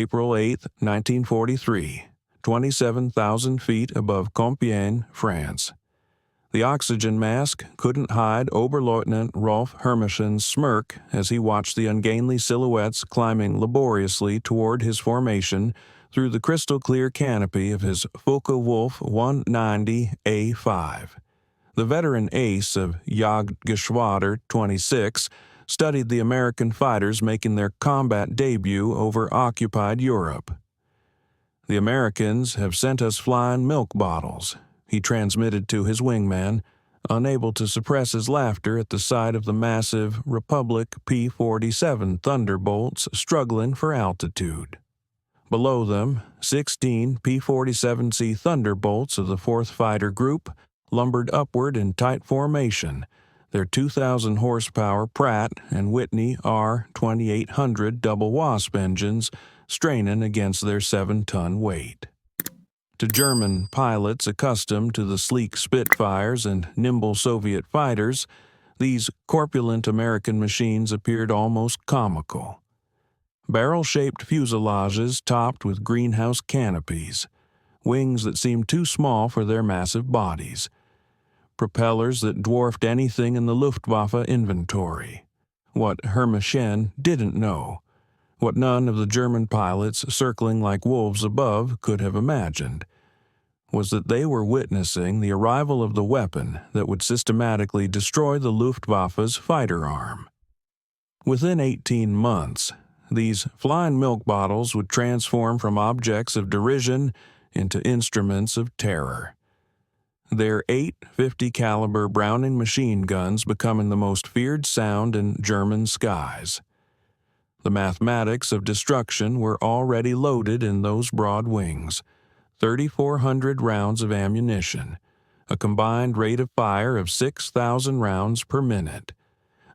April 8, 1943, 27,000 feet above Compiègne, France. The oxygen mask couldn't hide Oberleutnant Rolf Hermichen's smirk as he watched the ungainly silhouettes climbing laboriously toward his formation through the crystal-clear canopy of his Focke-Wulf 190A5. The veteran ace of Jagdgeschwader 26 studied the American fighters making their combat debut over occupied Europe. "The Americans have sent us flying milk bottles," he transmitted to his wingman, unable to suppress his laughter at the sight of the massive Republic P-47 Thunderbolts struggling for altitude. Below them, 16 P-47C Thunderbolts of the 4th Fighter Group lumbered upward in tight formation, their 2,000 horsepower Pratt and Whitney R-2800 double Wasp engines straining against their 7-ton weight. To German pilots accustomed to the sleek Spitfires and nimble Soviet fighters, these corpulent American machines appeared almost comical. Barrel-shaped fuselages topped with greenhouse canopies, wings that seemed too small for their massive bodies, propellers that dwarfed anything in the Luftwaffe inventory. What Hermichen didn't know, what none of the German pilots circling like wolves above could have imagined, was that they were witnessing the arrival of the weapon that would systematically destroy the Luftwaffe's fighter arm. Within 18 months, these flying milk bottles would transform from objects of derision into instruments of terror. Their 850 caliber Browning machine guns becoming the most feared sound in German skies. The mathematics of destruction were already loaded in those broad wings. 3,400 rounds of ammunition, a combined rate of fire of 6,000 rounds per minute.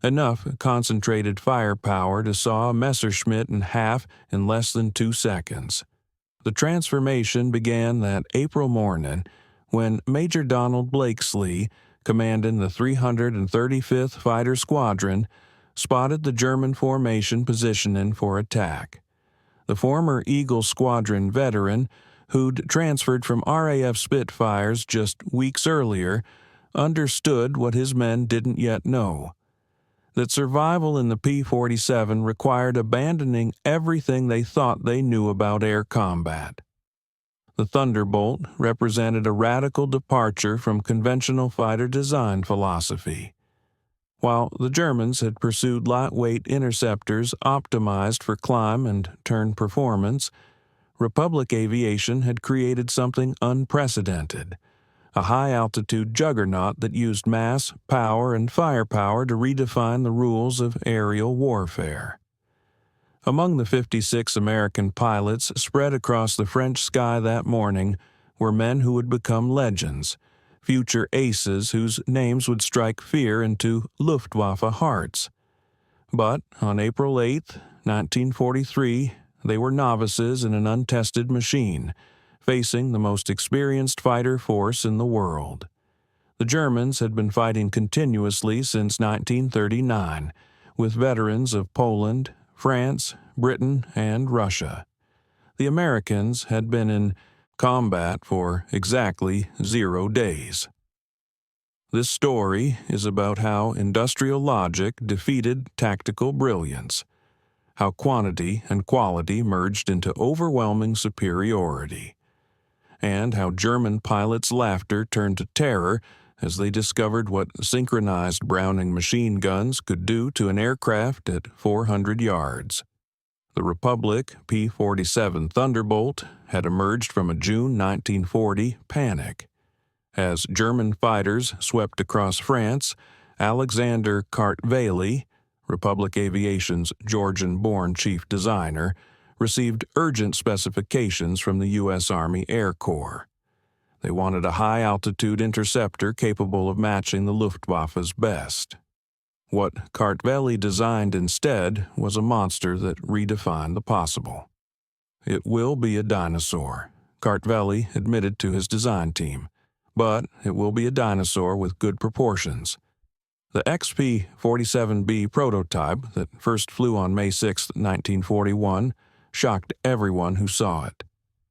Enough concentrated firepower to saw a Messerschmitt in half in less than 2 seconds. The transformation began that April morning when Major Donald Blakesley, commanding the 335th Fighter Squadron, spotted the German formation positioning for attack. The former Eagle Squadron veteran, who'd transferred from RAF Spitfires just weeks earlier, understood what his men didn't yet know: that survival in the P-47 required abandoning everything they thought they knew about air combat. The Thunderbolt represented a radical departure from conventional fighter design philosophy. While the Germans had pursued lightweight interceptors optimized for climb and turn performance, Republic Aviation had created something unprecedented, a high-altitude juggernaut that used mass, power, and firepower to redefine the rules of aerial warfare. Among the 56 American pilots spread across the French sky that morning were men who would become legends, future aces whose names would strike fear into Luftwaffe hearts. But on April 8, 1943, they were novices in an untested machine, facing the most experienced fighter force in the world. The Germans had been fighting continuously since 1939, with veterans of Poland, France, Britain, and Russia. The Americans had been in combat for exactly 0 days. This story is about how industrial logic defeated tactical brilliance, how quantity and quality merged into overwhelming superiority, and how German pilots' laughter turned to terror as they discovered what synchronized Browning machine guns could do to an aircraft at 400 yards. The Republic P-47 Thunderbolt had emerged from a June 1940 panic. As German fighters swept across France, Alexander Kartveli, Republic Aviation's Georgian-born chief designer, received urgent specifications from the U.S. Army Air Corps. They wanted a high-altitude interceptor capable of matching the Luftwaffe's best. What Kartveli designed instead was a monster that redefined the possible. "It will be a dinosaur," Kartveli admitted to his design team, "but it will be a dinosaur with good proportions." The XP-47B prototype that first flew on May 6, 1941, shocked everyone who saw it.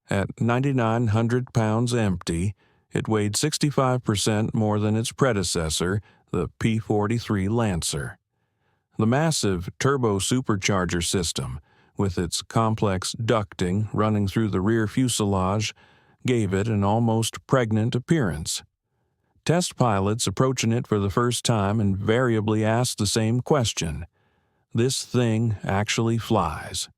At 9,900 pounds empty, it weighed 65% more than its predecessor, the P-43 Lancer. The massive turbo-supercharger system, with its complex ducting running through the rear fuselage, gave it an almost pregnant appearance. Test pilots approaching it for the first time invariably asked the same question. This thing actually flies.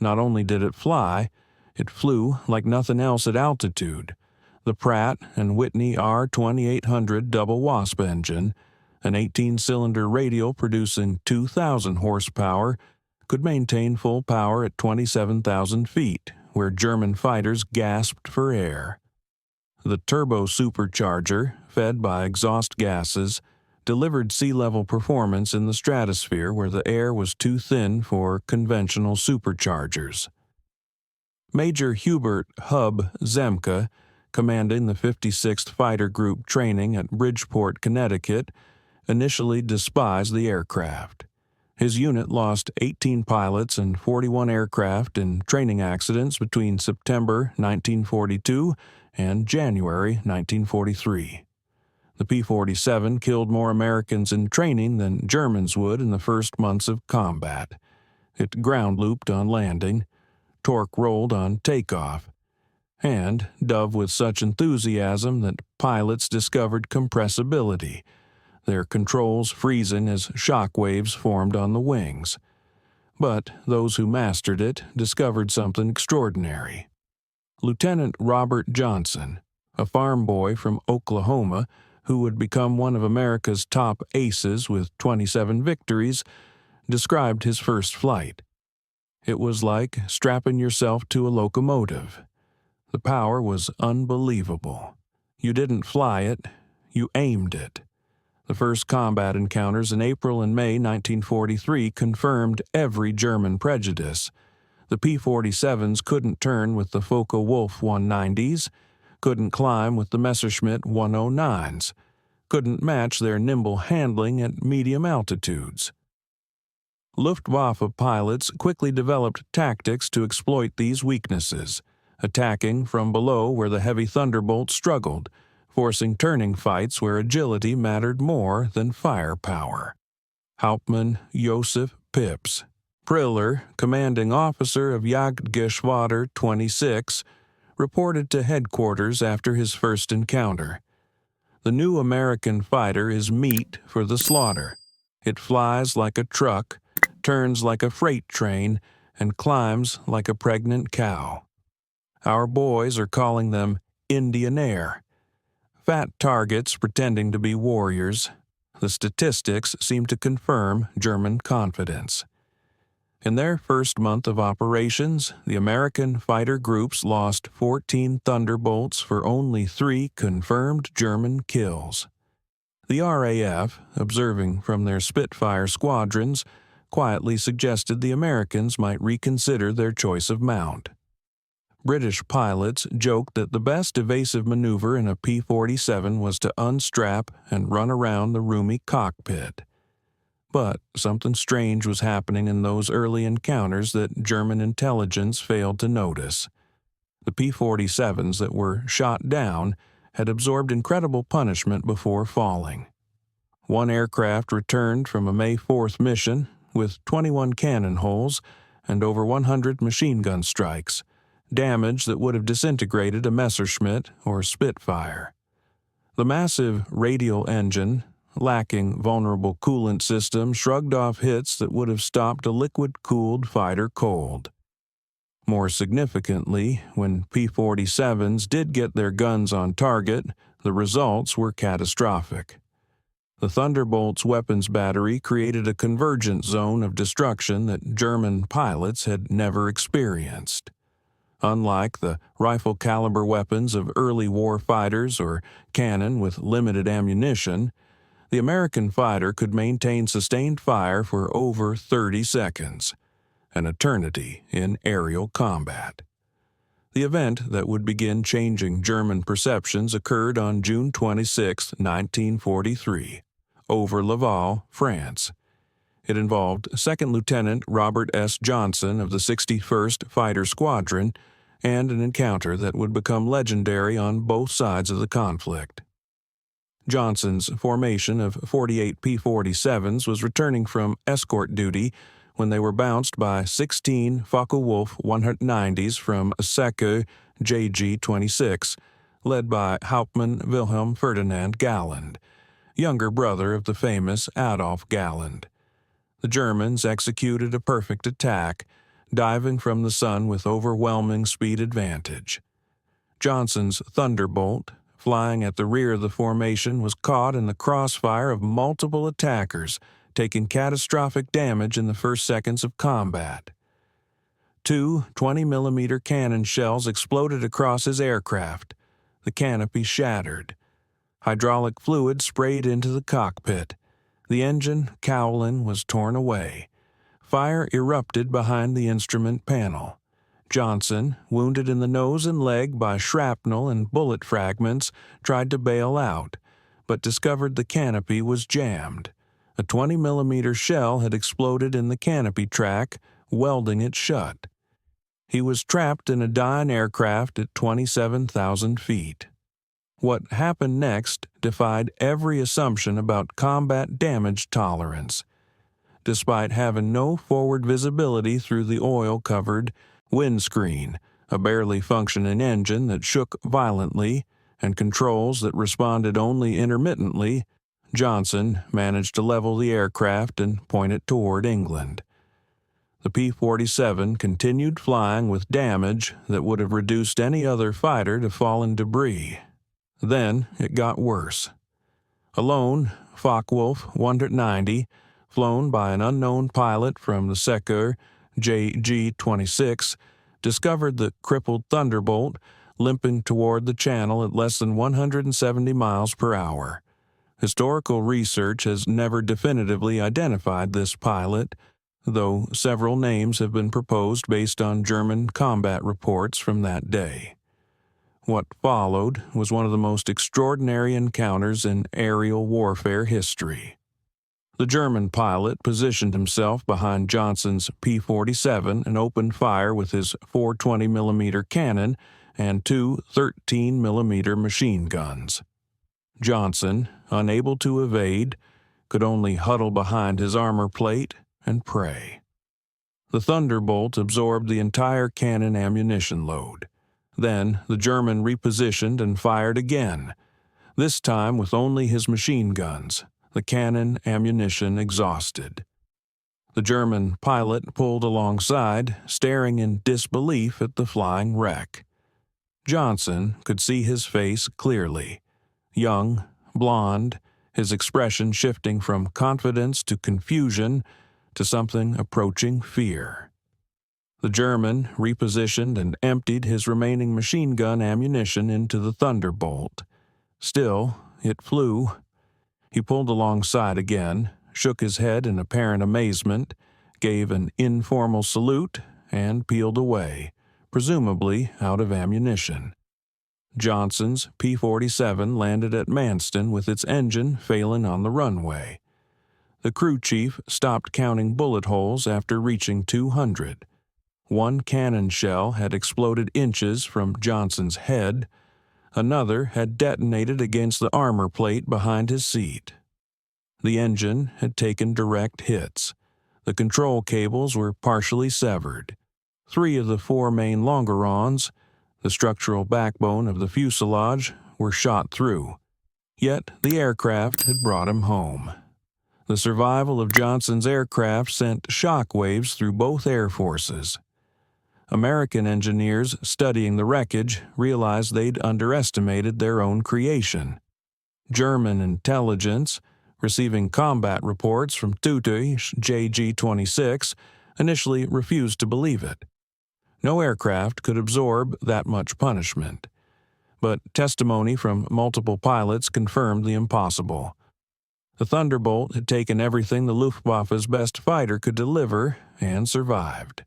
Not only did it fly, it flew like nothing else at altitude. The Pratt & Whitney R2800 double wasp engine, an 18-cylinder radial producing 2,000 horsepower, could maintain full power at 27,000 feet, where German fighters gasped for air. The turbo supercharger, fed by exhaust gases, delivered sea-level performance in the stratosphere where the air was too thin for conventional superchargers. Major Hubert "Hub" Zemke, commanding the 56th Fighter Group training at Bridgeport, Connecticut, initially despised the aircraft. His unit lost 18 pilots and 41 aircraft in training accidents between September 1942 and January 1943. The P-47 killed more Americans in training than Germans would in the first months of combat. It ground-looped on landing, torque-rolled on takeoff, and dove with such enthusiasm that pilots discovered compressibility, their controls freezing as shock waves formed on the wings. But those who mastered it discovered something extraordinary. Lieutenant Robert Johnson, a farm boy from Oklahoma who would become one of America's top aces with 27 victories, described his first flight. It was like strapping yourself to a locomotive. The power was unbelievable. You didn't fly it, you aimed it. The first combat encounters in April and May 1943 confirmed every German prejudice. The P-47s couldn't turn with the Focke-Wulf 190s, couldn't climb with the Messerschmitt 109s, couldn't match their nimble handling at medium altitudes. Luftwaffe pilots quickly developed tactics to exploit these weaknesses, attacking from below where the heavy Thunderbolt struggled, forcing turning fights where agility mattered more than firepower. Hauptmann Joseph Pips, Priller, commanding officer of Jagdgeschwader 26, reported to headquarters after his first encounter. The new American fighter is meat for the slaughter. It flies like a truck, turns like a freight train, and climbs like a pregnant cow. Our boys are calling them Indian Air. Fat targets pretending to be warriors. The statistics seem to confirm German confidence. In their first month of operations, the American fighter groups lost 14 Thunderbolts for only 3 confirmed German kills. The RAF, observing from their Spitfire squadrons, quietly suggested the Americans might reconsider their choice of mount. British pilots joked that the best evasive maneuver in a P-47 was to unstrap and run around the roomy cockpit. But something strange was happening in those early encounters that German intelligence failed to notice. The P-47s that were shot down had absorbed incredible punishment before falling. One aircraft returned from a May 4th mission with 21 cannon holes and over 100 machine gun strikes, damage that would have disintegrated a Messerschmitt or Spitfire. The massive radial engine, lacking vulnerable coolant system, shrugged off hits that would have stopped a liquid-cooled fighter cold. More significantly, when P-47s did get their guns on target, the results were catastrophic. The Thunderbolt's weapons battery created a convergent zone of destruction that German pilots had never experienced. Unlike the rifle-caliber weapons of early war fighters or cannon with limited ammunition, the American fighter could maintain sustained fire for over 30 seconds, an eternity in aerial combat. The event that would begin changing German perceptions occurred on June 26, 1943, over Laval, France. It involved Second Lieutenant Robert S. Johnson of the 61st Fighter Squadron and an encounter that would become legendary on both sides of the conflict. Johnson's formation of 48 P-47s was returning from escort duty when they were bounced by 16 Focke-Wulf 190s from Secke JG-26, led by Hauptmann Wilhelm Ferdinand Galland, younger brother of the famous Adolf Galland. The Germans executed a perfect attack, diving from the sun with overwhelming speed advantage. Johnson's Thunderbolt, flying at the rear of the formation, was caught in the crossfire of multiple attackers, taking catastrophic damage in the first seconds of combat. Two 20mm cannon shells exploded across his aircraft. The canopy shattered. Hydraulic fluid sprayed into the cockpit. The engine cowling was torn away. Fire erupted behind the instrument panel. Johnson, wounded in the nose and leg by shrapnel and bullet fragments, tried to bail out, but discovered the canopy was jammed. A 20mm shell had exploded in the canopy track, welding it shut. He was trapped in a dying aircraft at 27,000 feet. What happened next defied every assumption about combat damage tolerance. Despite having no forward visibility through the oil-covered windscreen, a barely functioning engine that shook violently, and controls that responded only intermittently, Johnson managed to level the aircraft and point it toward England. The P-47 continued flying with damage that would have reduced any other fighter to fallen debris. Then it got worse. A lone Focke-Wulf 190, flown by an unknown pilot from the Secke JG-26, discovered the crippled Thunderbolt limping toward the channel at less than 170 miles per hour. Historical research has never definitively identified this pilot, though several names have been proposed based on German combat reports from that day. What followed was one of the most extraordinary encounters in aerial warfare history. The German pilot positioned himself behind Johnson's P-47 and opened fire with his 420mm cannon and two 13mm machine guns. Johnson, unable to evade, could only huddle behind his armor plate and pray. The Thunderbolt absorbed the entire cannon ammunition load. Then the German repositioned and fired again, this time with only his machine guns, the cannon ammunition exhausted. The German pilot pulled alongside, staring in disbelief at the flying wreck. Johnson could see his face clearly. Young, blond, his expression shifting from confidence to confusion to something approaching fear. The German repositioned and emptied his remaining machine gun ammunition into the Thunderbolt. Still, it flew. He pulled alongside again, shook his head in apparent amazement, gave an informal salute, and peeled away, presumably out of ammunition. Johnson's P-47 landed at Manston with its engine failing on the runway. The crew chief stopped counting bullet holes after reaching 200. One cannon shell had exploded inches from Johnson's head. Another had detonated against the armor plate behind his seat. The engine had taken direct hits. The control cables were partially severed. 3 of the 4 main longerons, the structural backbone of the fuselage, were shot through. Yet the aircraft had brought him home. The survival of Johnson's aircraft sent shock waves through both air forces. American engineers studying the wreckage realized they'd underestimated their own creation. German intelligence, receiving combat reports from Tute's JG-26, initially refused to believe it. No aircraft could absorb that much punishment. But testimony from multiple pilots confirmed the impossible. The Thunderbolt had taken everything the Luftwaffe's best fighter could deliver and survived.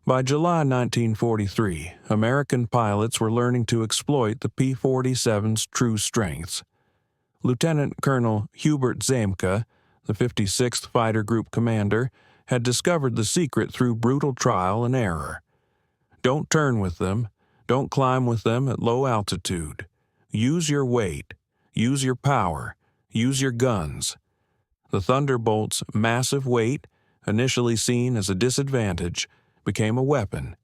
By July 1943, American pilots were learning to exploit the P-47's true strengths. Lieutenant Colonel Hubert Zemke, the 56th Fighter Group commander, had discovered the secret through brutal trial and error. Don't turn with them. Don't climb with them at low altitude. Use your weight. Use your power. Use your guns. The Thunderbolt's massive weight, initially seen as a disadvantage, became a weapon.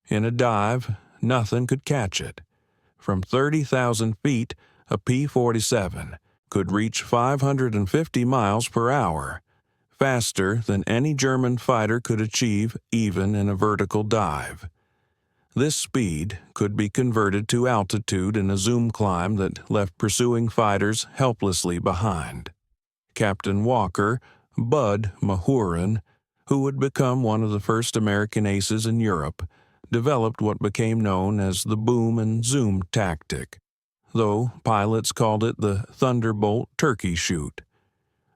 In a dive, nothing could catch it. From 30,000 feet, a P-47 could reach 550 miles per hour, faster than any German fighter could achieve even in a vertical dive. This speed could be converted to altitude in a zoom climb that left pursuing fighters helplessly behind. Captain Walker, Bud Mahurin, who would become one of the first American aces in Europe, developed what became known as the boom and zoom tactic, though pilots called it the Thunderbolt turkey shoot.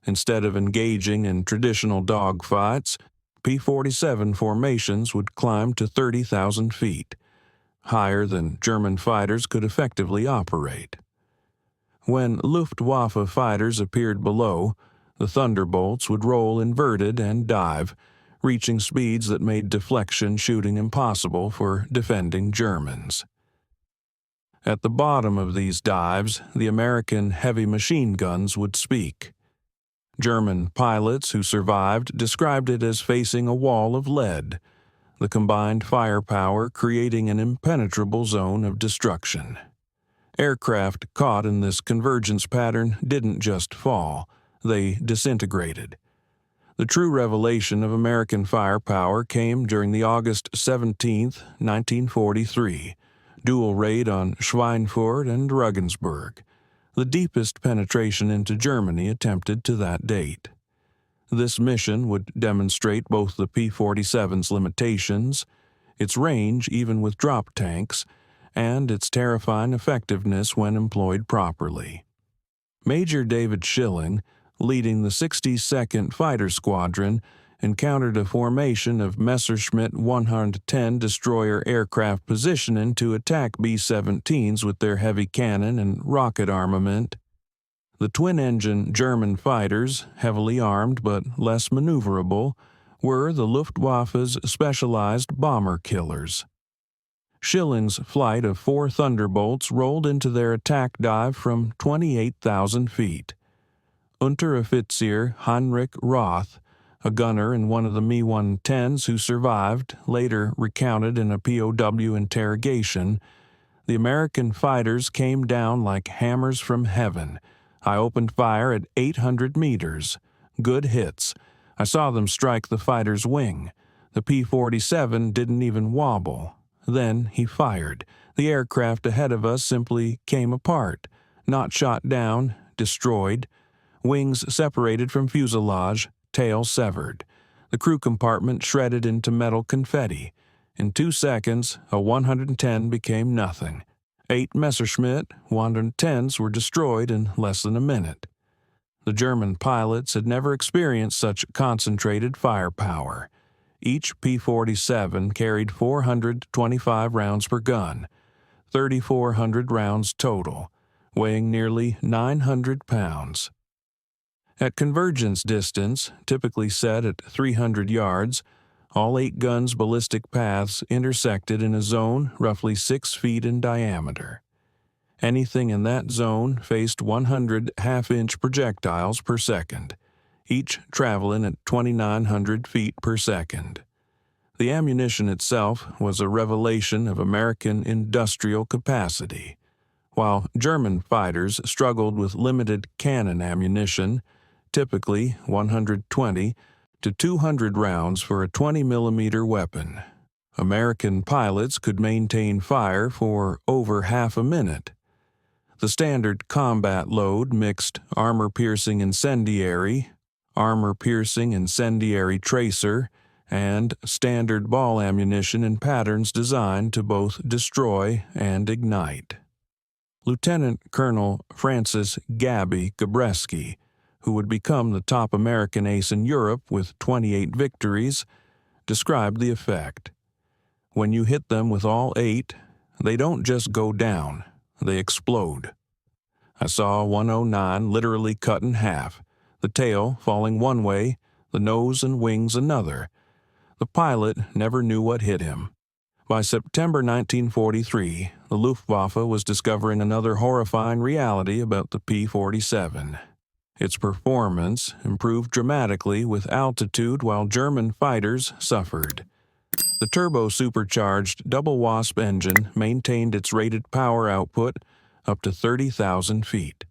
Instead of engaging in traditional dogfights, P-47 formations would climb to 30,000 feet, higher than German fighters could effectively operate. When Luftwaffe fighters appeared below, the Thunderbolts would roll inverted and dive, reaching speeds that made deflection shooting impossible for defending Germans. At the bottom of these dives, the American heavy machine guns would speak. German pilots who survived described it as facing a wall of lead, the combined firepower creating an impenetrable zone of destruction. Aircraft caught in this convergence pattern didn't just fall, they disintegrated. The true revelation of American firepower came during the August 17, 1943, dual raid on Schweinfurt and Regensburg, the deepest penetration into Germany attempted to that date. This mission would demonstrate both the P-47's limitations, its range even with drop tanks, and its terrifying effectiveness when employed properly. Major David Schilling, leading the 62nd Fighter Squadron, encountered a formation of Messerschmitt 110 destroyer aircraft positioning to attack B-17s with their heavy cannon and rocket armament. The twin-engine German fighters, heavily armed but less maneuverable, were the Luftwaffe's specialized bomber killers. Schilling's flight of 4 Thunderbolts rolled into their attack dive from 28,000 feet. Unteroffizier Heinrich Roth, a gunner in one of the Me-110s who survived, later recounted in a POW interrogation, "The American fighters came down like hammers from heaven. I opened fire at 800 meters. Good hits. I saw them strike the fighter's wing. The P-47 didn't even wobble. Then he fired. The aircraft ahead of us simply came apart. Not shot down, destroyed. Wings separated from fuselage, tail severed. The crew compartment shredded into metal confetti. In 2 seconds, a 110 became nothing. 8 Messerschmitt 110s were destroyed in less than a minute." The German pilots had never experienced such concentrated firepower. Each P-47 carried 425 rounds per gun, 3,400 rounds total, weighing nearly 900 pounds. At convergence distance, typically set at 300 yards, all 8 guns' ballistic paths intersected in a zone roughly 6 feet in diameter. Anything in that zone faced 100 half-inch projectiles per second, each traveling at 2,900 feet per second. The ammunition itself was a revelation of American industrial capacity. While German fighters struggled with limited cannon ammunition, typically 120 to 200 rounds for a 20-millimeter weapon, American pilots could maintain fire for over half a minute. The standard combat load mixed armor-piercing incendiary, armor-piercing incendiary tracer, and standard ball ammunition in patterns designed to both destroy and ignite. Lieutenant Colonel Francis "Gabby" Gabreski, who would become the top American ace in Europe with 28 victories, described the effect. "When you hit them with all 8, they don't just go down, they explode. I saw 109 literally cut in half. the tail falling one way, the nose and wings another. The pilot never knew what hit him. By September 1943, the Luftwaffe was discovering another horrifying reality about the P-47. Its performance improved dramatically with altitude while German fighters suffered. The turbo-supercharged double-wasp engine maintained its rated power output up to 30,000 feet.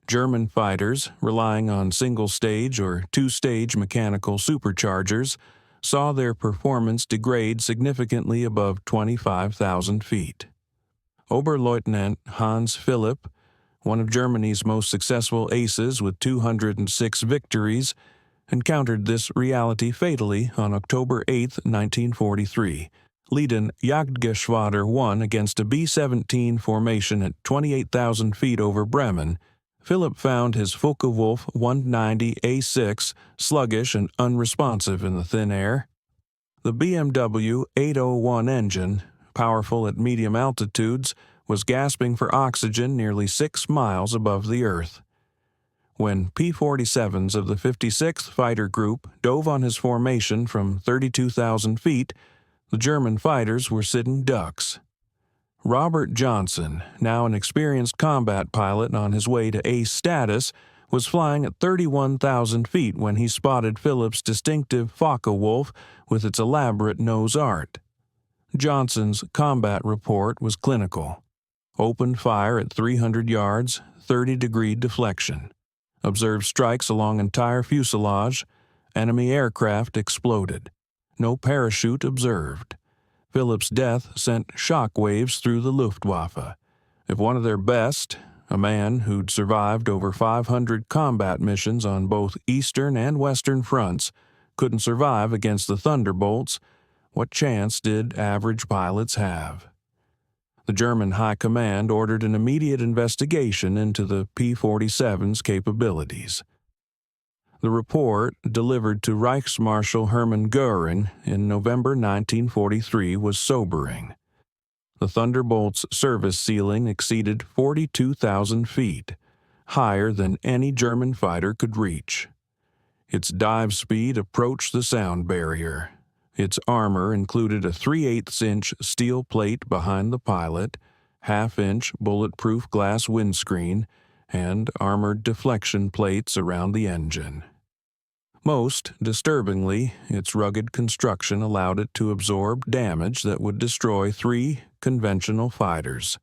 German fighters, relying on single-stage or two-stage mechanical superchargers, saw their performance degrade significantly above 25,000 feet. Oberleutnant Hans Philipp, one of Germany's most successful aces with 206 victories, encountered this reality fatally on October 8, 1943, leading Jagdgeschwader 1 against a B-17 formation at 28,000 feet over Bremen. Philipp found his Focke-Wulf 190A6 sluggish and unresponsive in the thin air. The BMW 801 engine, powerful at medium altitudes, was gasping for oxygen nearly 6 miles above the Earth. When P-47s of the 56th Fighter Group dove on his formation from 32,000 feet, the German fighters were sitting ducks. Robert Johnson, now an experienced combat pilot on his way to ace status, was flying at 31,000 feet when he spotted Philipp's distinctive Focke-Wulf with its elaborate nose art. Johnson's combat report was clinical. Opened fire at 300 yards, 30-degree deflection. Observed strikes along entire fuselage. Enemy aircraft exploded. No parachute observed. Philipp's death sent shock waves through the Luftwaffe. If one of their best, a man who'd survived over 500 combat missions on both eastern and western fronts, couldn't survive against the Thunderbolts, what chance did average pilots have? The German High Command ordered an immediate investigation into the P-47's capabilities. The report, delivered to Reichsmarschall Hermann Göring in November 1943, was sobering. The Thunderbolt's service ceiling exceeded 42,000 feet, higher than any German fighter could reach. Its dive speed approached the sound barrier. Its armor included a 3/8-inch steel plate behind the pilot, half-inch bulletproof glass windscreen, and armored deflection plates around the engine. Most disturbingly, its rugged construction allowed it to absorb damage that would destroy 3 conventional fighters,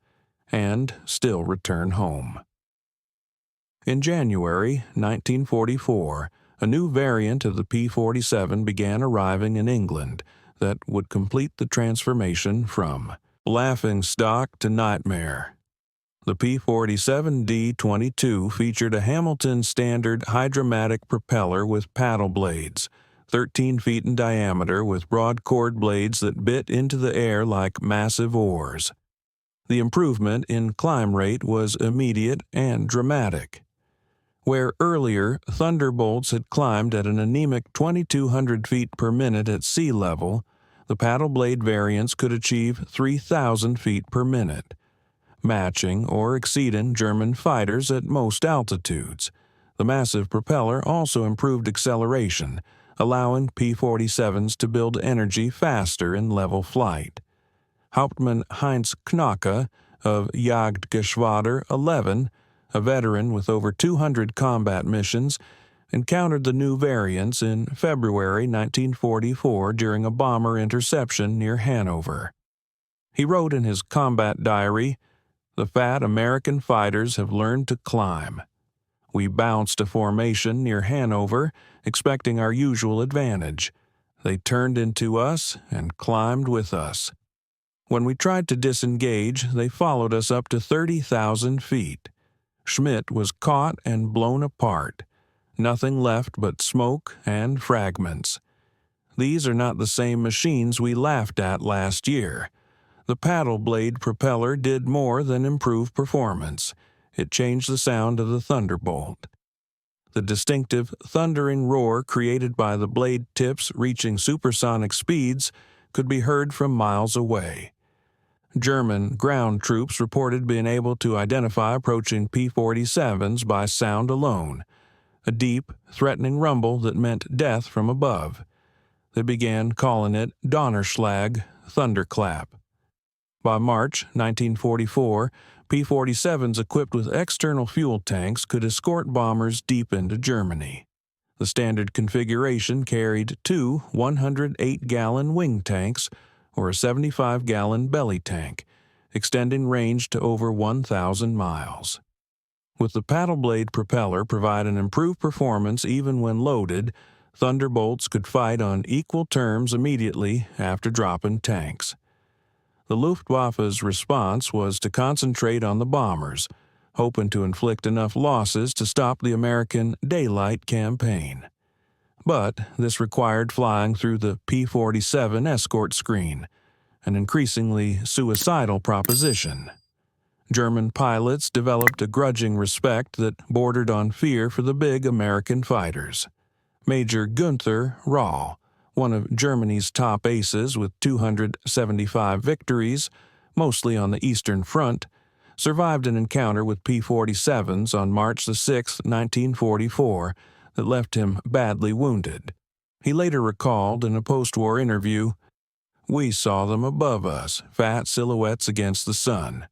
and still return home. In January 1944, a new variant of the P-47 began arriving in England that would complete the transformation from laughingstock to nightmare. The P-47D-22 featured a Hamilton standard hydromatic propeller with paddle blades, 13 feet in diameter with broad chord blades that bit into the air like massive oars. The improvement in climb rate was immediate and dramatic. Where earlier Thunderbolts had climbed at an anemic 2,200 feet per minute at sea level, the paddle blade variants could achieve 3,000 feet per minute, matching or exceeding German fighters at most altitudes. The massive propeller also improved acceleration, allowing P-47s to build energy faster in level flight. Hauptmann Heinz Knocke of Jagdgeschwader 11, a veteran with over 200 combat missions, encountered the new variants in February 1944 during a bomber interception near Hanover. He wrote in his combat diary, "The fat American fighters have learned to climb. We bounced a formation near Hanover, expecting our usual advantage. They turned into us and climbed with us. When we tried to disengage, they followed us up to 30,000 feet. Schmidt was caught and blown apart. Nothing left but smoke and fragments. These are not the same machines we laughed at last year. The paddle blade propeller did more than improve performance. It changed the sound of the Thunderbolt. The distinctive thundering roar created by the blade tips reaching supersonic speeds could be heard from miles away. German ground troops reported being able to identify approaching P-47s by sound alone. a deep, threatening rumble that meant death from above. They began calling it Donnerschlag, thunderclap. By March 1944, P-47s equipped with external fuel tanks could escort bombers deep into Germany. The standard configuration carried two 108-gallon wing tanks or a 75-gallon belly tank, extending range to over 1,000 miles. With the paddle blade propeller providing improved performance even when loaded, Thunderbolts could fight on equal terms immediately after dropping tanks. The Luftwaffe's response was to concentrate on the bombers, hoping to inflict enough losses to stop the American daylight campaign. But this required flying through the P-47 escort screen, an increasingly suicidal proposition. German pilots developed a grudging respect that bordered on fear for the big American fighters. Major Günther Rau, one of Germany's top aces with 275 victories, mostly on the Eastern Front, survived an encounter with P-47s on March 6, 1944, that left him badly wounded. He later recalled in a post-war interview, "We saw them above us, fat silhouettes against the sun.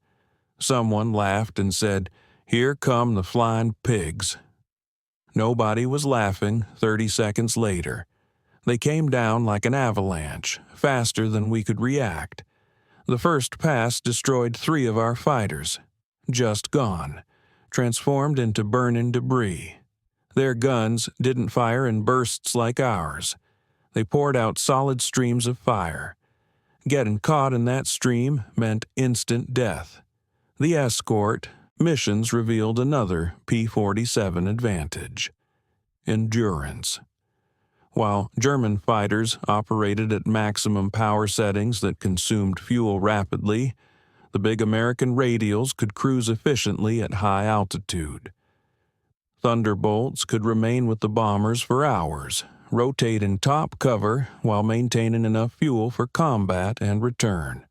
Someone laughed and said, 'Here come the flying pigs.' Nobody was laughing 30 seconds later. They came down like an avalanche, faster than we could react. The first pass destroyed 3 of our fighters. Just gone. Transformed into burning debris. Their guns didn't fire in bursts like ours. They poured out solid streams of fire. Getting caught in that stream meant instant death. The escort missions revealed another P-47 advantage: endurance. While German fighters operated at maximum power settings that consumed fuel rapidly, the big American radials could cruise efficiently at high altitude. Thunderbolts could remain with the bombers for hours, rotate in top cover while maintaining enough fuel for combat and return.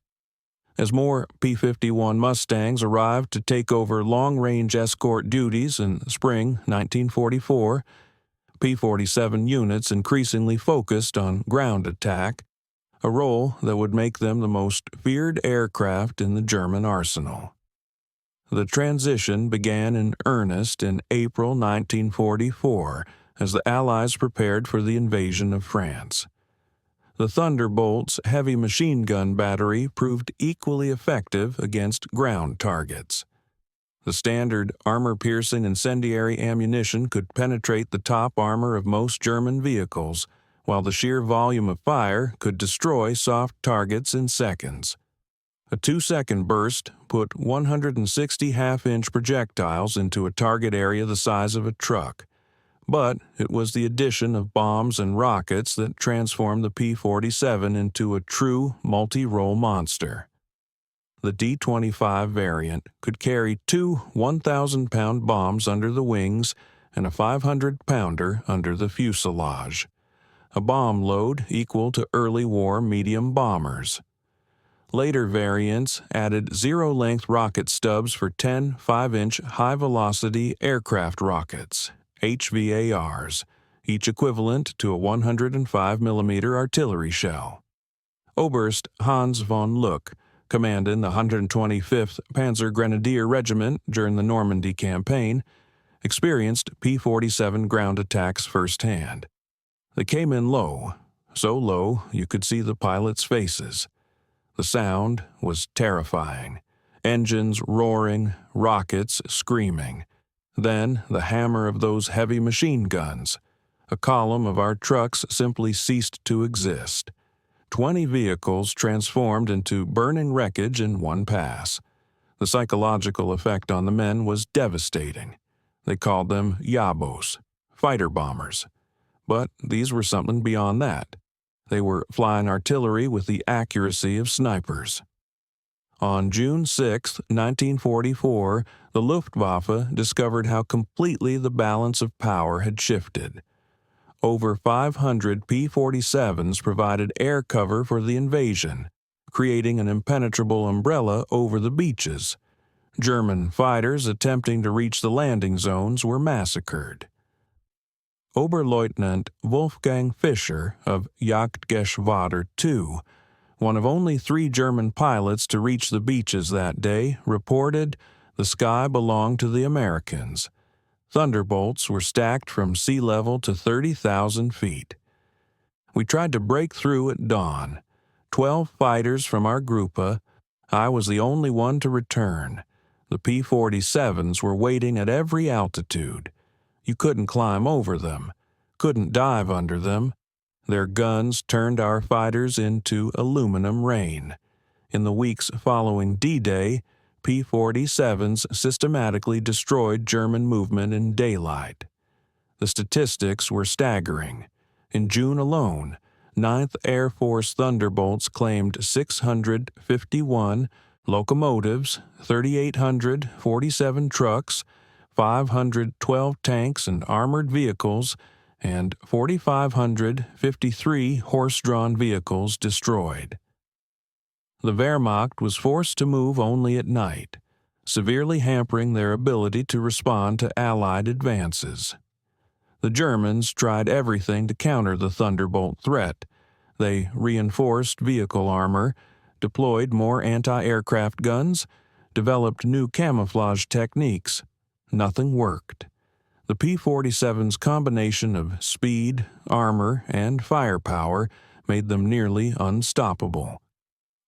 As more P-51 Mustangs arrived to take over long-range escort duties in spring 1944, P-47 units increasingly focused on ground attack, a role that would make them the most feared aircraft in the German arsenal. The transition began in earnest in April 1944 as the Allies prepared for the invasion of France. The Thunderbolt's heavy machine gun battery proved equally effective against ground targets. The standard armor-piercing incendiary ammunition could penetrate the top armor of most German vehicles, while the sheer volume of fire could destroy soft targets in seconds. A 2-second burst put 160 half-inch projectiles into a target area the size of a truck. But it was the addition of bombs and rockets that transformed the P-47 into a true multi-role monster. The D-25 variant could carry 2 1,000-pound bombs under the wings and a 500-pounder under the fuselage, a bomb load equal to early war medium bombers. Later variants added zero-length rocket stubs for 10 5-inch high-velocity aircraft rockets, HVARs, each equivalent to a 105mm artillery shell. Oberst Hans von Luck, commanding the 125th Panzer Grenadier Regiment during the Normandy campaign, experienced P-47 ground attacks firsthand. They came in low, so low you could see the pilots' faces. The sound was terrifying. Engines roaring, rockets screaming. Then the hammer of those heavy machine guns. A column of our trucks simply ceased to exist. 20 vehicles transformed into burning wreckage in one pass. The psychological effect on the men was devastating. They called them Yabos, fighter bombers. But these were something beyond that. They were flying artillery with the accuracy of snipers. On June 6, 1944, the Luftwaffe discovered how completely the balance of power had shifted. Over 500 P-47s provided air cover for the invasion, creating an impenetrable umbrella over the beaches. German fighters attempting to reach the landing zones were massacred. Oberleutnant Wolfgang Fischer of Jagdgeschwader II, one of only 3 German pilots to reach the beaches that day, reported the sky belonged to the Americans. Thunderbolts were stacked from sea level to 30,000 feet. We tried to break through at dawn. 12 fighters from our Gruppe. I was the only one to return. The P-47s were waiting at every altitude. You couldn't climb over them, couldn't dive under them. Their guns turned our fighters into aluminum rain. In the weeks following D-Day, P-47s systematically destroyed German movement in daylight. The statistics were staggering. In June alone, 9th Air Force Thunderbolts claimed 651 locomotives, 3,847 trucks, 512 tanks and armored vehicles, and 4,553 horse-drawn vehicles destroyed. The Wehrmacht was forced to move only at night, severely hampering their ability to respond to Allied advances. The Germans tried everything to counter the Thunderbolt threat. They reinforced vehicle armor, deployed more anti-aircraft guns, developed new camouflage techniques. Nothing worked. The P-47's combination of speed, armor, and firepower made them nearly unstoppable.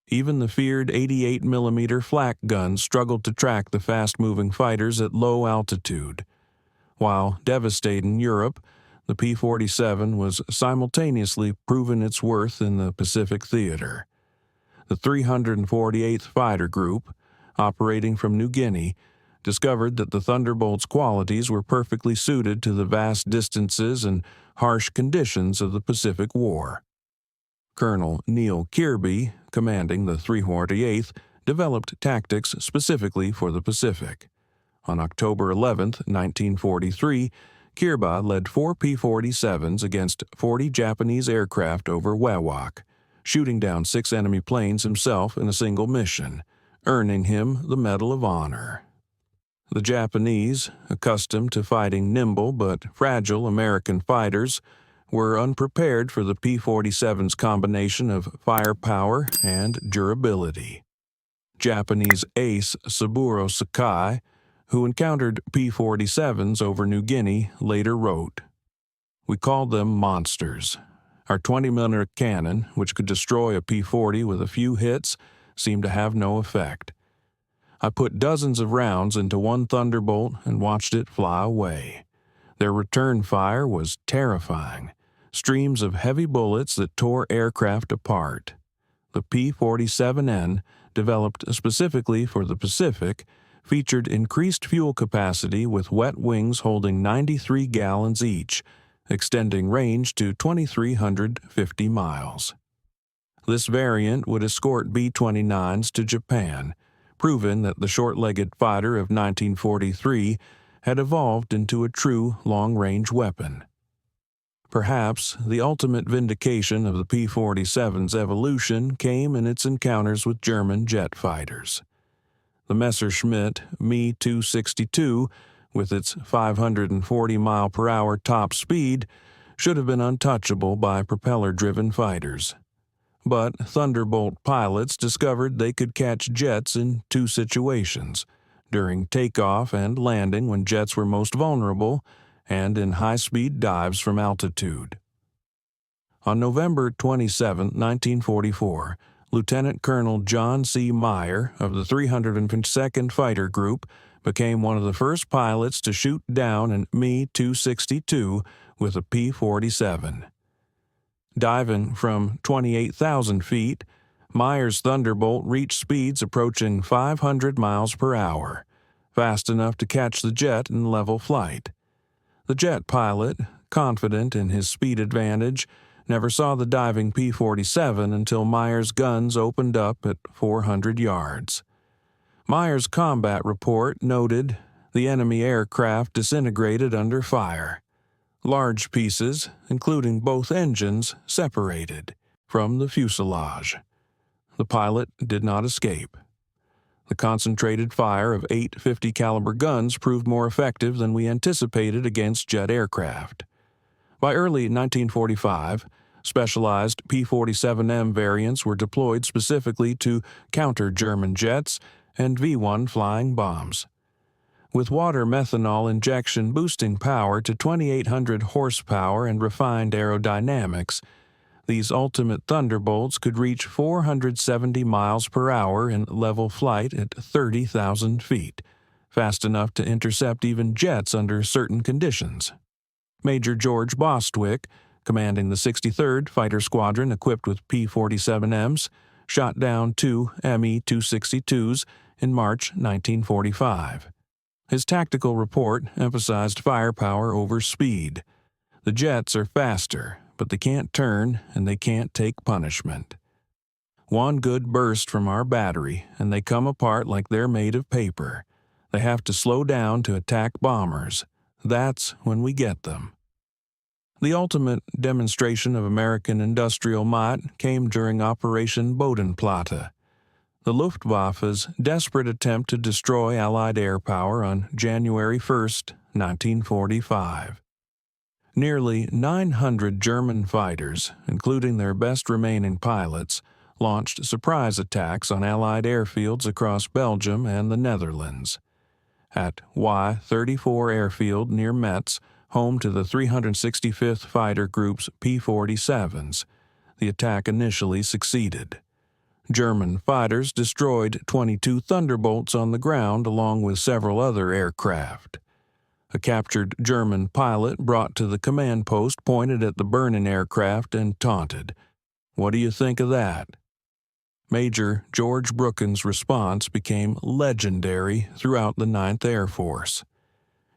Even the feared 88mm flak guns struggled to track the fast-moving fighters at low altitude. While devastating Europe, the P-47 was simultaneously proving its worth in the Pacific theater. The 348th Fighter Group, operating from New Guinea, discovered that the Thunderbolt's qualities were perfectly suited to the vast distances and harsh conditions of the Pacific War. Colonel Neil Kirby, commanding the 348th, developed tactics specifically for the Pacific. On October 11, 1943, Kirby led 4 P-47s against 40 Japanese aircraft over Wewak, shooting down 6 enemy planes himself in a single mission, earning him the Medal of Honor. The Japanese, accustomed to fighting nimble but fragile American fighters, were unprepared for the P-47's combination of firepower and durability. Japanese ace Saburo Sakai, who encountered P-47s over New Guinea, later wrote, "We called them monsters. Our 20mm cannon, which could destroy a P-40 with a few hits, seemed to have no effect. I put dozens of rounds into one Thunderbolt and watched it fly away. Their return fire was terrifying. Streams of heavy bullets that tore aircraft apart. The P-47N, developed specifically for the Pacific, featured increased fuel capacity with wet wings holding 93 gallons each, extending range to 2,350 miles. This variant would escort B-29s to Japan, proving that the short-legged fighter of 1943 had evolved into a true long-range weapon. Perhaps the ultimate vindication of the P-47's evolution came in its encounters with German jet fighters. The Messerschmitt Me-262, with its 540-mile-per-hour top speed, should have been untouchable by propeller-driven fighters. But Thunderbolt pilots discovered they could catch jets in 2 situations, during takeoff and landing when jets were most vulnerable, and in high-speed dives from altitude. On November 27, 1944, Lieutenant Colonel John C. Meyer of the 352nd Fighter Group became one of the first pilots to shoot down an Me-262 with a P-47. Diving from 28,000 feet, Meyer's Thunderbolt reached speeds approaching 500 miles per hour, fast enough to catch the jet in level flight. The jet pilot, confident in his speed advantage, never saw the diving P-47 until Meyer's guns opened up at 400 yards. Meyer's combat report noted the enemy aircraft disintegrated under fire. Large pieces, including both engines, separated from the fuselage. The pilot did not escape. The concentrated fire of 8 50-caliber guns proved more effective than we anticipated against jet aircraft. By early 1945, specialized P-47M variants were deployed specifically to counter German jets and V-1 flying bombs. With water methanol injection boosting power to 2,800 horsepower and refined aerodynamics, these ultimate Thunderbolts could reach 470 miles per hour in level flight at 30,000 feet, fast enough to intercept even jets under certain conditions. Major George Bostwick, commanding the 63rd Fighter Squadron equipped with P-47Ms, shot down 2 Me-262s in March 1945. His tactical report emphasized firepower over speed. The jets are faster, but they can't turn and they can't take punishment. One good burst from our battery, and they come apart like they're made of paper. They have to slow down to attack bombers. That's when we get them. The ultimate demonstration of American industrial might came during Operation Bodenplatte, the Luftwaffe's desperate attempt to destroy Allied air power on January 1, 1945. Nearly 900 German fighters, including their best remaining pilots, launched surprise attacks on Allied airfields across Belgium and the Netherlands. At Y-34 Airfield near Metz, home to the 365th Fighter Group's P-47s, the attack initially succeeded. German fighters destroyed 22 Thunderbolts on the ground along with several other aircraft. A captured German pilot brought to the command post pointed at the burning aircraft and taunted, "What do you think of that?" Major George Brooken's response became legendary throughout the 9th Air Force.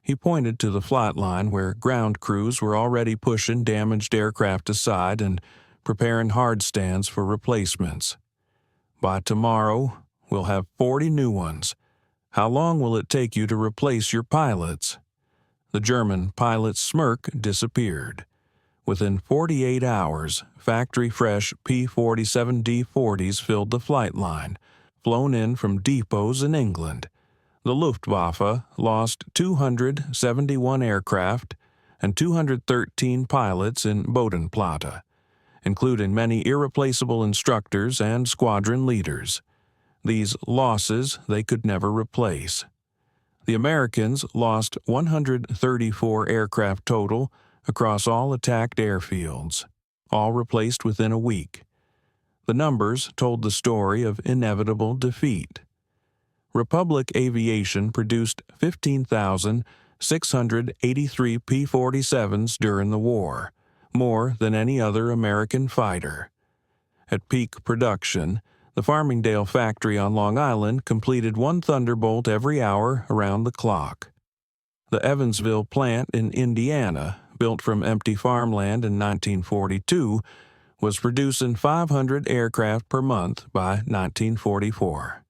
He pointed to the flight line where ground crews were already pushing damaged aircraft aside and preparing hard stands for replacements. "By tomorrow, we'll have 40 new ones. How long will it take you to replace your pilots?" The German pilot's smirk disappeared. Within 48 hours, factory-fresh P-47D-40s filled the flight line, flown in from depots in England. The Luftwaffe lost 271 aircraft and 213 pilots in Bodenplatte, including many irreplaceable instructors and squadron leaders. These losses they could never replace. The Americans lost 134 aircraft total across all attacked airfields, all replaced within a week. The numbers told the story of inevitable defeat. Republic Aviation produced 15,683 P-47s during the war, more than any other American fighter. At peak production, the Farmingdale factory on Long Island completed 1 Thunderbolt every hour around the clock. The Evansville plant in Indiana, built from empty farmland in 1942, was producing 500 aircraft per month by 1944.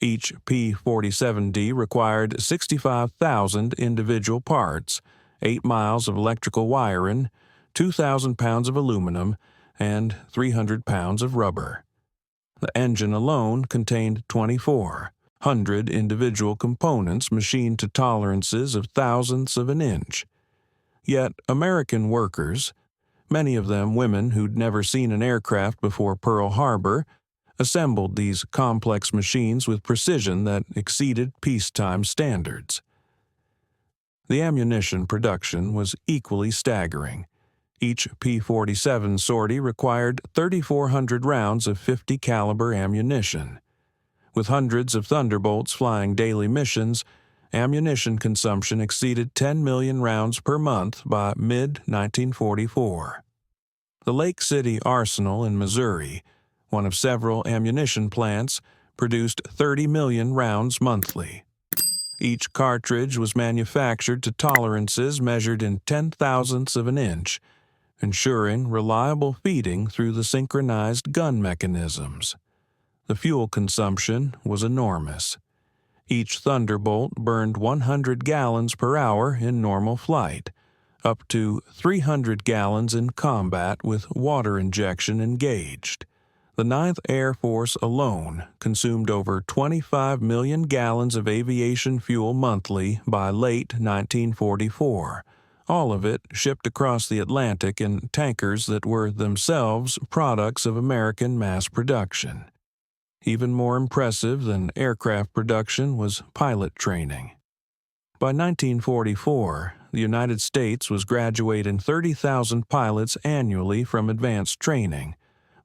Each P-47D required 65,000 individual parts, 8 miles of electrical wiring, 2,000 pounds of aluminum, and 300 pounds of rubber. The engine alone contained 2,400 individual components machined to tolerances of thousandths of an inch. Yet American workers, many of them women who'd never seen an aircraft before Pearl Harbor, assembled these complex machines with precision that exceeded peacetime standards. The ammunition production was equally staggering. Each P-47 sortie required 3,400 rounds of 50 caliber ammunition. With hundreds of Thunderbolts flying daily missions, ammunition consumption exceeded 10 million rounds per month by mid-1944. The Lake City Arsenal in Missouri, one of several ammunition plants, produced 30 million rounds monthly. Each cartridge was manufactured to tolerances measured in 10,000ths of an inch, ensuring reliable feeding through the synchronized gun mechanisms. The fuel consumption was enormous. Each Thunderbolt burned 100 gallons per hour in normal flight, up to 300 gallons in combat with water injection engaged. The 9th Air Force alone consumed over 25 million gallons of aviation fuel monthly by late 1944, all of it shipped across the Atlantic in tankers that were themselves products of American mass production. Even more impressive than aircraft production was pilot training. By 1944, the United States was graduating 30,000 pilots annually from advanced training,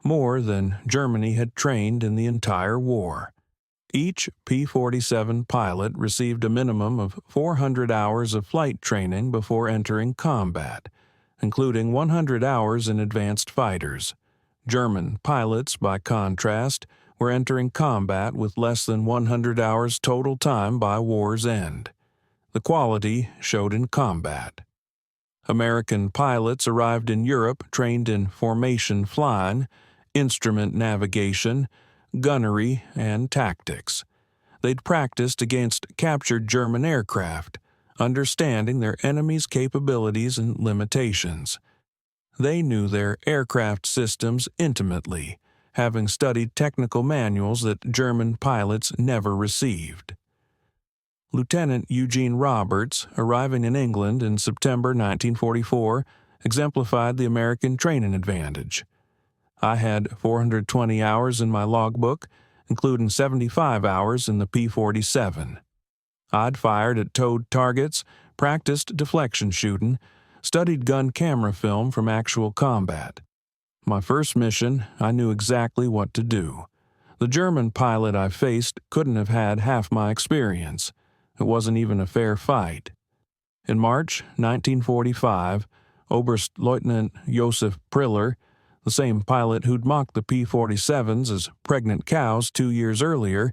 more than Germany had trained in the entire war. Each P-47 pilot received a minimum of 400 hours of flight training before entering combat, including 100 hours in advanced fighters. German pilots, by contrast, were entering combat with less than 100 hours total time by war's end. The quality showed in combat. American pilots arrived in Europe trained in formation flying, instrument navigation, gunnery, and tactics. They'd practiced against captured German aircraft, understanding their enemy's capabilities and limitations. They knew their aircraft systems intimately, having studied technical manuals that German pilots never received. Lieutenant Eugene Roberts, arriving in England in September 1944, exemplified the American training advantage. I had 420 hours in my logbook, including 75 hours in the P-47. I'd fired at towed targets, practiced deflection shooting, studied gun camera film from actual combat. My first mission, I knew exactly what to do. The German pilot I faced couldn't have had half my experience. It wasn't even a fair fight. In March 1945, Oberstleutnant Josef Priller, the same pilot who'd mocked the P-47s as pregnant cows 2 years earlier,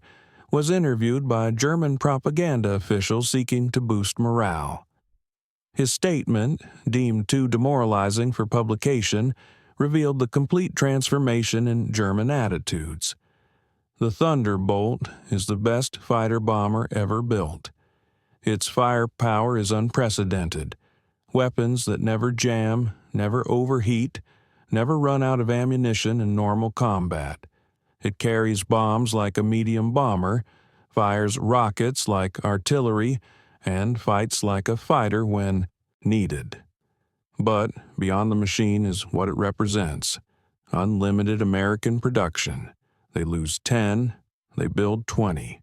was interviewed by German propaganda officials seeking to boost morale. His statement, deemed too demoralizing for publication, revealed the complete transformation in German attitudes. The Thunderbolt is the best fighter bomber ever built. Its firepower is unprecedented. Weapons that never jam, never overheat, never run out of ammunition in normal combat. It carries bombs like a medium bomber, fires rockets like artillery, and fights like a fighter when needed. But beyond the machine is what it represents. Unlimited American production. They lose 10, they build 20.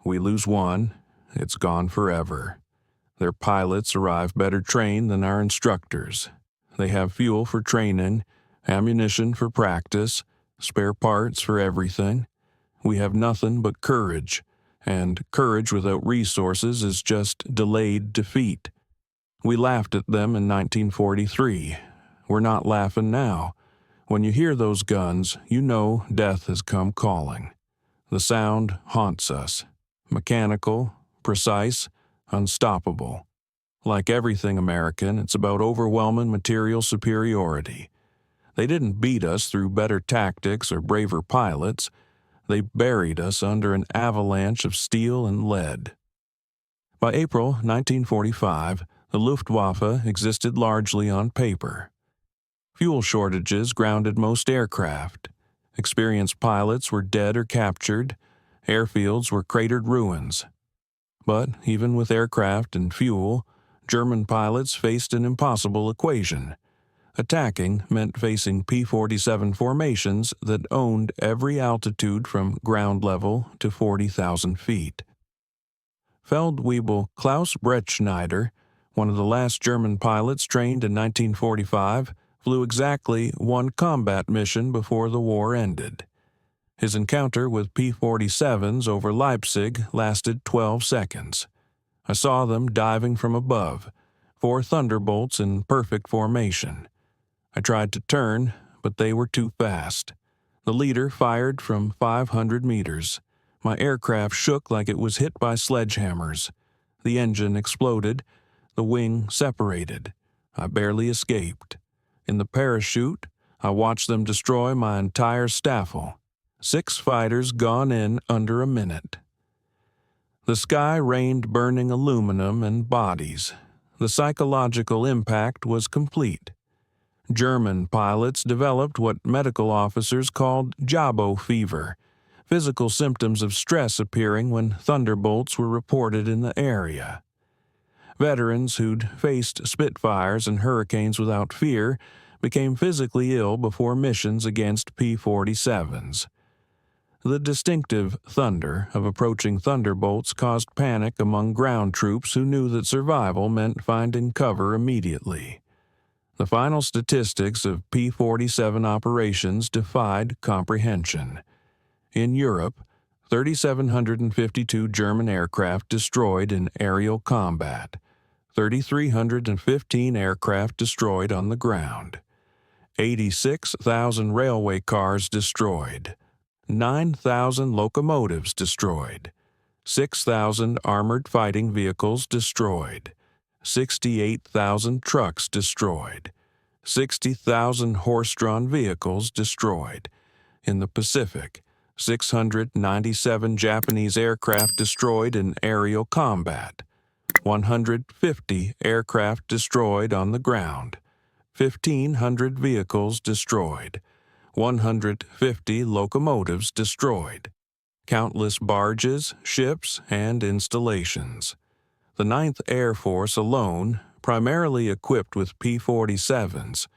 We lose 1, it's gone forever. Their pilots arrive better trained than our instructors. They have fuel for training, ammunition for practice, spare parts for everything. We have nothing but courage, and courage without resources is just delayed defeat. We laughed at them in 1943. We're not laughing now. When you hear those guns, you know death has come calling. The sound haunts us. Mechanical, precise, unstoppable. Like everything American, it's about overwhelming material superiority. They didn't beat us through better tactics or braver pilots. They buried us under an avalanche of steel and lead. By April 1945, the Luftwaffe existed largely on paper. Fuel shortages grounded most aircraft. Experienced pilots were dead or captured. Airfields were cratered ruins. But even with aircraft and fuel, German pilots faced an impossible equation. Attacking meant facing P-47 formations that owned every altitude from ground level to 40,000 feet. Feldwebel Klaus Bretschneider, one of the last German pilots trained in 1945, flew exactly one combat mission before the war ended. His encounter with P-47s over Leipzig lasted 12 seconds. I saw them diving from above, 4 Thunderbolts in perfect formation. I tried to turn, but they were too fast. The leader fired from 500 meters. My aircraft shook like it was hit by sledgehammers. The engine exploded. The wing separated. I barely escaped. In the parachute, I watched them destroy my entire staffel. 6 fighters gone in under a minute. The sky rained burning aluminum and bodies. The psychological impact was complete. German pilots developed what medical officers called Jabo fever, physical symptoms of stress appearing when Thunderbolts were reported in the area. Veterans who'd faced Spitfires and Hurricanes without fear became physically ill before missions against P-47s. The distinctive thunder of approaching Thunderbolts caused panic among ground troops who knew that survival meant finding cover immediately. The final statistics of P-47 operations defied comprehension. In Europe, 3,752 German aircraft destroyed in aerial combat, 3,315 aircraft destroyed on the ground, 86,000 railway cars destroyed, 9,000 locomotives destroyed, 6,000 armored fighting vehicles destroyed, 68,000 trucks destroyed, 60,000 horse-drawn vehicles destroyed. In the Pacific, 697 Japanese aircraft destroyed in aerial combat, 150 aircraft destroyed on the ground, 1,500 vehicles destroyed, 150 locomotives destroyed, countless barges, ships, and installations. The 9th Air Force alone, primarily equipped with P-47s,